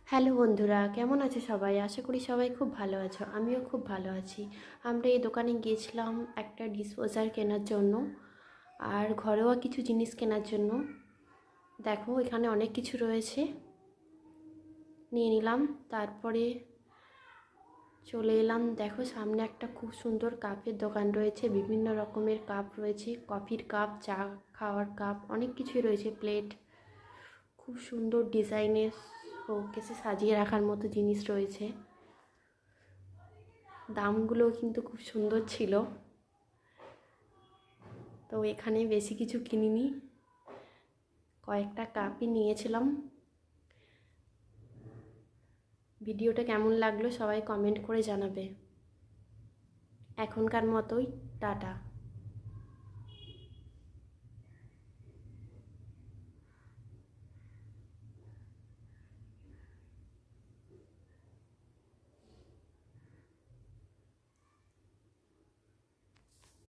Hello বন্ধুরা, কেমন আছো সবাই? আশা করি সবাই খুব ভালো আছো। আমিও খুব ভালো আছি। আমরা এই দোকানে গিয়েছিলাম একটা ডিসপোজার কেনার জন্য আর ঘরোয়া কিছু জিনিস কেনার জন্য। দেখো এখানে অনেক কিছু রয়েছে, নিয়ে নিলাম। তারপরে চলে এলাম। দেখো সামনে একটা খুব সুন্দর কাপের দোকান রয়েছে, বিভিন্ন রকমের কাপ রয়েছে, কফির কাপ, চা খাওয়ার কাপ, অনেক কিছুই রয়েছে, প্লেট। খুব সুন্দর ডিজাইনের শোকেসে সাজিয়ে রাখার মতো জিনিস রয়েছে। দামগুলোও কিন্তু খুব সুন্দর ছিল। তো এখানে বেশি কিছু কিনিনি, কয়েকটা কাপই নিয়েছিলাম। ভিডিওটা কেমন লাগলো সবাই কমেন্ট করে জানাবে। এখনকার মতোই টাটা।